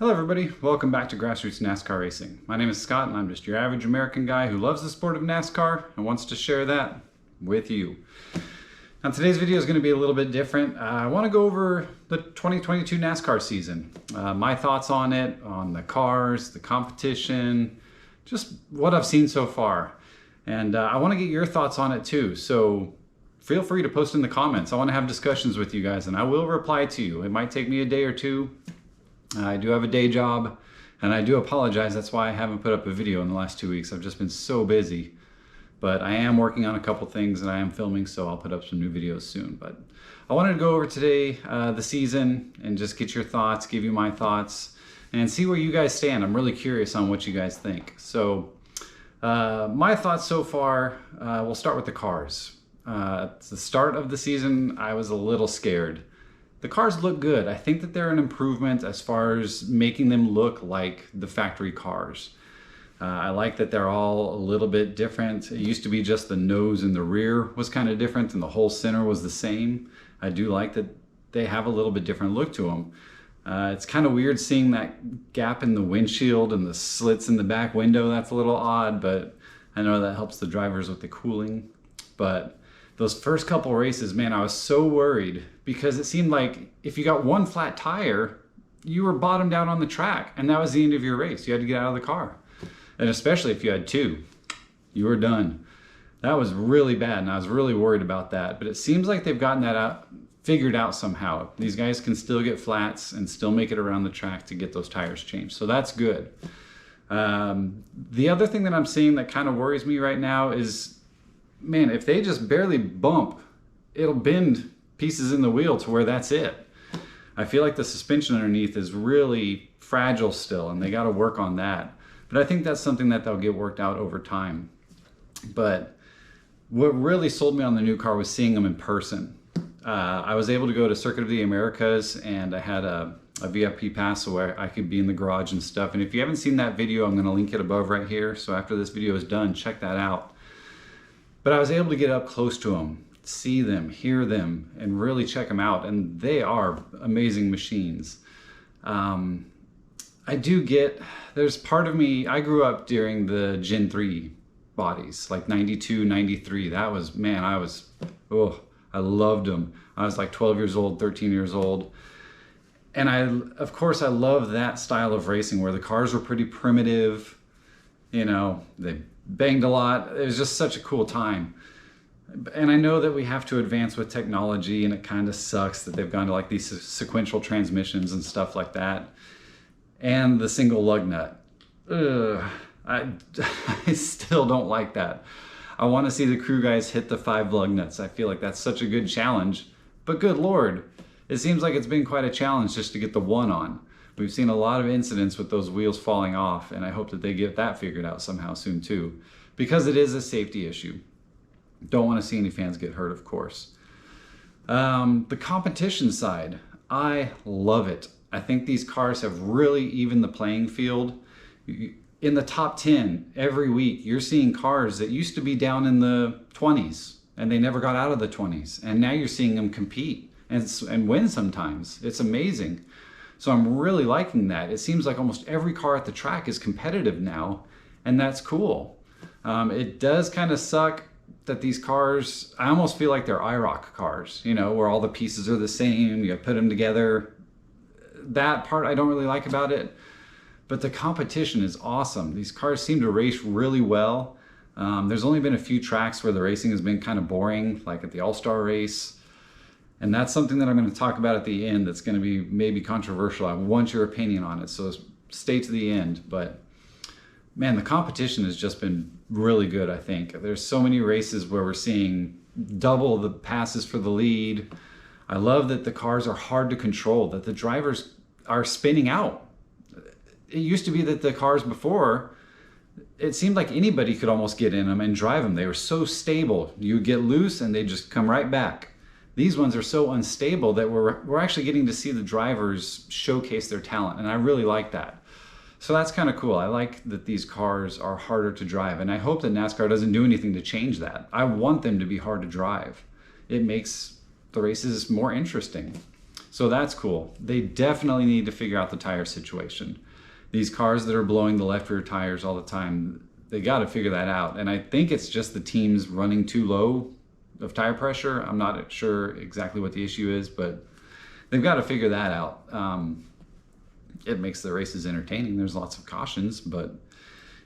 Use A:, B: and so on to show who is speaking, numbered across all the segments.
A: Hello everybody, welcome back to Grassroots NASCAR Racing. My name is Scott and I'm just your average American guy who loves the sport of NASCAR and wants to share that with you. Now today's video is going to be a little bit different. I want to go over the 2022 NASCAR season. My thoughts on it, on the cars, the competition, just what I've seen so far. And I want to get your thoughts on it too, so feel free to post in the comments. I want to have discussions with you guys and I will reply to you. It might take me a day or two. I do have a day job and I do apologize. That's why I haven't put up a video in the last 2 weeks. I've just been so busy, but I am working on a couple things and I am filming, so I'll put up some new videos soon. But I wanted to go over today the season and just get your thoughts, give you my thoughts and see where you guys stand. I'm really curious on what you guys think. So my thoughts so far, we'll start with the cars. At the start of the season, I was a little scared. The cars look good. I think that they're an improvement as far as making them look like the factory cars. I like that they're all a little bit different. It used to be just the nose and the rear was kind of different and the whole center was the same. I do like that they have a little bit different look to them. It's kind of weird seeing that gap in the windshield and the slits in the back window. That's a little odd, but I know that helps the drivers with the cooling. But those first couple races, man, I was so worried because it seemed like if you got one flat tire, you were bottomed out on the track and that was the end of your race. You had to get out of the car. And especially if you had two, you were done. That was really bad and I was really worried about that. But it seems like they've gotten that figured out somehow. These guys can still get flats and still make it around the track to get those tires changed. So that's good. The other thing that I'm seeing that kind of worries me right now is, man, if they just barely bump, it'll bend pieces in the wheel to where that's it. I feel like the suspension underneath is really fragile still and they got to work on that. But I think that's something that they'll get worked out over time. But what really sold me on the new car was seeing them in person. I was able to go to Circuit of the Americas and I had a VIP pass so where I could be in the garage and stuff. And if you haven't seen that video, I'm going to link it above right here. So after this video is done, check that out. But I was able to get up close to them, see them, hear them, and really check them out. And they are amazing machines. I do get, there's part of me, I grew up during the Gen 3 bodies, like 92, 93. That was, man, I loved them. I was like 12 years old, 13 years old. And of course, I love that style of racing where the cars were pretty primitive. You know, they banged a lot. It was just such a cool time. And I know that we have to advance with technology and it kind of sucks that they've gone to like these sequential transmissions and stuff like that. And the single lug nut. I still don't like that. I want to see the crew guys hit the 5 lug nuts. I feel like that's such a good challenge. But good Lord, it seems like it's been quite a challenge just to get the one on. We've seen a lot of incidents with those wheels falling off, and I hope that they get that figured out somehow soon too, because it is a safety issue. Don't want to see any fans get hurt, of course. The competition side, I love it. I think these cars have really evened the playing field. In the top 10 every week, you're seeing cars that used to be down in the 20s, and they never got out of the 20s, and now you're seeing them compete and win sometimes. It's amazing. So I'm really liking that. It seems like almost every car at the track is competitive now, and that's cool. It does kind of suck that these cars, I almost feel like they're IROC cars, you know, where all the pieces are the same, you put them together. That part I don't really like about it, but the competition is awesome. These cars seem to race really well. There's only been a few tracks where the racing has been kind of boring, like at the All-Star race. And that's something that I'm going to talk about at the end that's going to be maybe controversial. I want your opinion on it, so stay to the end. But man, the competition has just been really good, I think. There's so many races where we're seeing double the passes for the lead. I love that the cars are hard to control, that the drivers are spinning out. It used to be that the cars before, it seemed like anybody could almost get in them and drive them. They were so stable. You would get loose and they just come right back. These ones are so unstable that we're actually getting to see the drivers showcase their talent, and I really like that. So that's kind of cool. I like that these cars are harder to drive, and I hope that NASCAR doesn't do anything to change that. I want them to be hard to drive. It makes the races more interesting. So that's cool. They definitely need to figure out the tire situation. These cars that are blowing the left rear tires all the time, they got to figure that out. And I think it's just the teams running too low of tire pressure. I'm not sure exactly what the issue is, but they've got to figure that out. It makes the races entertaining. There's lots of cautions, but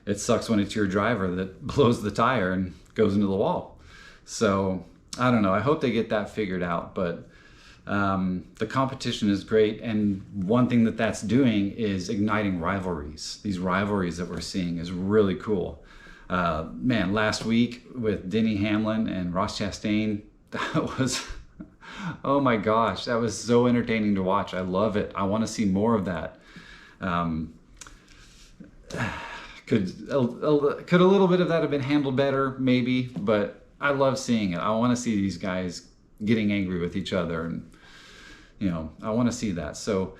A: it sucks when it's your driver that blows the tire and goes into the wall. So I don't know. I hope they get that figured out, but the competition is great. And one thing that that's doing is igniting rivalries. These rivalries that we're seeing is really cool. Man, last week with Denny Hamlin and Ross Chastain, that was, oh my gosh, that was so entertaining to watch. I love it. I want to see more of that. Could a little bit of that have been handled better? Maybe, but I love seeing it. I want to see these guys getting angry with each other, and I want to see that. So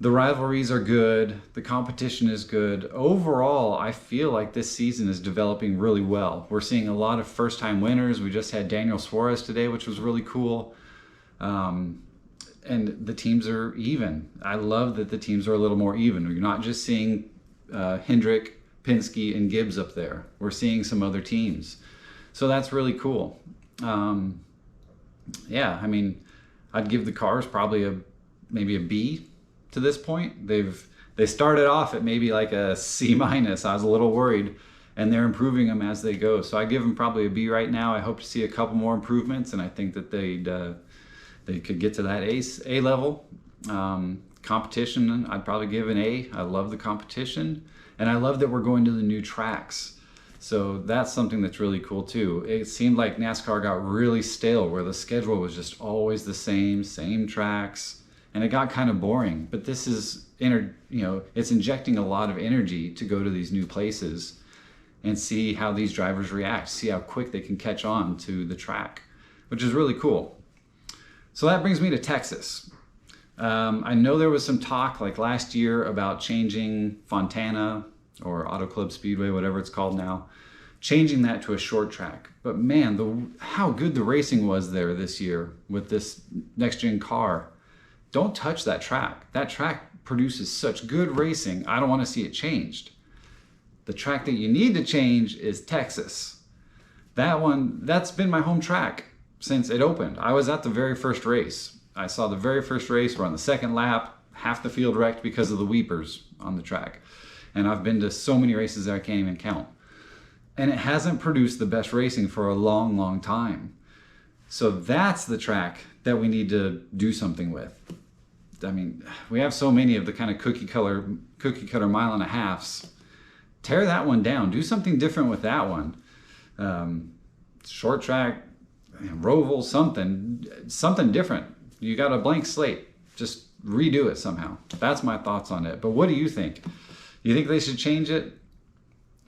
A: the rivalries are good. The competition is good. Overall, I feel like this season is developing really well. We're seeing a lot of first-time winners. We just had Daniel Suarez today, which was really cool. And the teams are even. I love that the teams are a little more even. You're not just seeing Hendrick, Penske, and Gibbs up there. We're seeing some other teams. So that's really cool. Yeah, I mean, I'd give the cars probably maybe a B to this point. They started off at maybe like a C-. I was a little worried, and they're improving them as they go. So I give them probably a B right now. I hope to see a couple more improvements, and I think that they could get to that A level. Competition, I'd probably give an A. I love the competition, and I love that we're going to the new tracks. So that's something that's really cool too. It seemed like NASCAR got really stale, where the schedule was just always the same tracks, and it got kind of boring. But this is, it's injecting a lot of energy to go to these new places and see how these drivers react, see how quick they can catch on to the track, which is really cool. So that brings me to Texas. I know there was some talk like last year about changing Fontana, or Auto Club Speedway, whatever it's called now, changing that to a short track. But man, how good the racing was there this year with this next-gen car. Don't touch that track. That track produces such good racing. I don't want to see it changed. The track that you need to change is Texas. That's been my home track since it opened. I was at the very first race. I saw the very first race. We're on the second lap, half the field wrecked because of the weepers on the track. And I've been to so many races that I can't even count. And it hasn't produced the best racing for a long, long time. So that's the track that we need to do something with. I mean, we have so many of the kind of cookie cutter mile and a halves. Tear that one down. Do something different with that one. Short track, Roval, something different. You got a blank slate. Just redo it somehow. That's my thoughts on it. But what do you think? You think they should change it?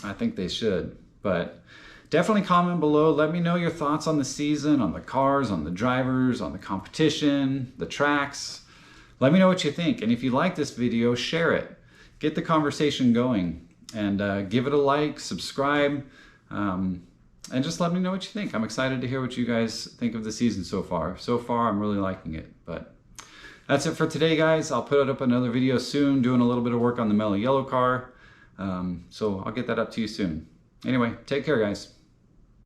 A: I think they should. But definitely comment below. Let me know your thoughts on the season, on the cars, on the drivers, on the competition, the tracks. Let me know what you think. And if you like this video, share it. Get the conversation going. And give it a like, subscribe, and just let me know what you think. I'm excited to hear what you guys think of the season so far. So far, I'm really liking it. But that's it for today, guys. I'll put up another video soon, doing a little bit of work on the Mellow Yellow car. So I'll get that up to you soon. Anyway, take care, guys.